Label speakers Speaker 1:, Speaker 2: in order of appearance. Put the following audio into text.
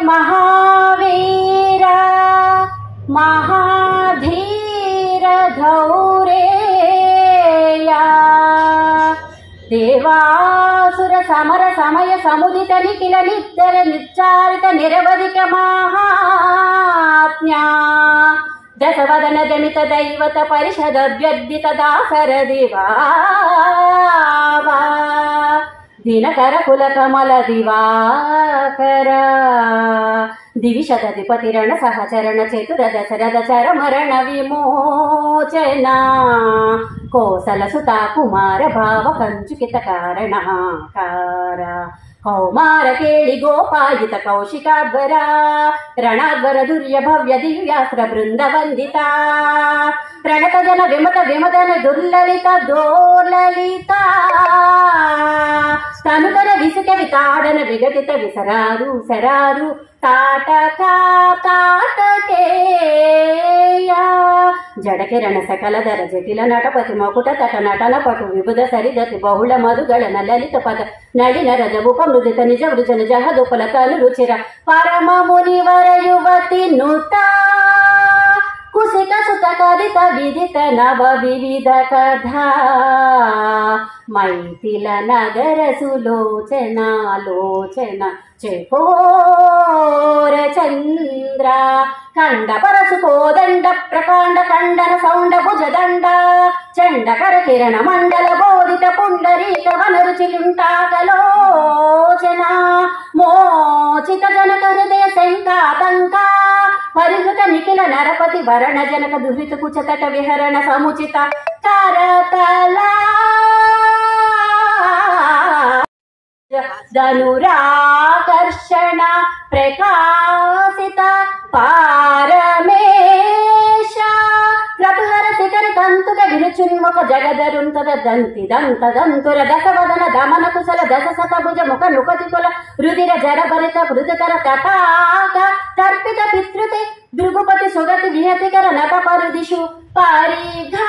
Speaker 1: Mahavir महाधीर Dhaureya देवासुर summer समय समुदित निखिल निद्दर निच्चारित निरवधिक महात्म्या दशवदन जमित दैवत परिषद व्यद्दित दासर दिवावा दिनकर कुल कमल दिवाकर दिविशतधिपतिरण सहचरण चतुर दशरथ चर मरण विमोचना कोसल सुता कुमार भाव कंचुकित कारणकार कौमार केळि गोपायित कौशिकाभरा ರಣಾಗ್ವರ ದುರ್ಯ ಭವ್ಯ ದಿವ್ಯಾಸ್ತ್ರ ಬೃಂದ ವಂದಿತಾ ಪ್ರಣತ ಜನ ವಿಮತ ವಿಮದನ ದುರ್ಲಲಿತ ದೋರ್ಲಲಿತ ತನುತರ ವಿಸಿಕ ವಿತಾಡನ ವಿಘಟಿತ ವಿಸರಾರು ಸರಾರು ತಾಟಕ ತಾಟಕೇಯ ಜಡಕಿರಣ ಸಕಲದರ ಜಟಿಲ ನಟಪತಿ ಮಕುಟ ತಟ ನಟನ ಪಟು ವಿಬುಧ ಸರಿದತಿ ಬಹುಳ ಮಧುಗಳನ ಲಲಿತ ಪದ ನಳಿನ ರಜ ಉಪಮೃದಿತ ನಿಜ ವೃಜನ ಜಹದುಪಲ ತನು ರುಚಿರ ಪರಮ ಮುನಿವರ ಯುವತಿ ನುತ ಕುಸಿಕ ಸುತ ಕದಿತ ವಿದಿತ ನವ ವಿವಿಧ ಕಥಾ ಮೈಥಿಲ ನಗರ ಸುಲೋಚನಾಲೋಚನ ಚಕೋರ ಚಂದ್ರ ಖಂಡ ಪರಸು ಕೋದಂಡ ಪ್ರಕಾಂಡ ಖಂಡನ ಸೌಂಡ ಭುಜದಂಡ ಚಂಡಕರ ಕಿರಣ ಮಂಡಲ ಬೋಧಿತ ಪುಂಡರೀಕ ವನರುಚಿಲುಂಟಾಗಲೋಚನ ಮೋಚಿತ ಜನಕ ಹೃದಯ ಶಂಕಾತಂಕ ಪರಿಹೃತ ನಿಖಿಲ ನರಪತಿ ವರಣ ಜನಕ ದುಹಿತ ಕುಚತಟ ವಿಹರಣ ಸಮುಚಿತ ಕರತಲ ಧನುರಾಕರ್ಷಣ ಪ್ರಕಾಶಿತ ಪಾರಮೇಶ ಕ್ರತುಹರ ಶಿಖರ ತಂತುಕ ವಿರುಚುನ್ಮುಖ ಜಗದರುಂತದ ದಂತಿ ದಂತ ದಂತುರ ದಸವದನ ದಮನ ಕುಶಲ ದಶ ಸತಭುಜ ಮುಖ ನುಕತಿಕುಲ ರುದಿರ ಜರಭರಿತ ಮೃದುಕರ ತಟಾಕ ತರ್ಪಿತ ಪಿತೃತೆ ಭೃಗುಪತಿ ಸುಗತಿ ವಿಹತಿಕರ ನಟ ಪರಿದಿಶು ಪರಿಘಾ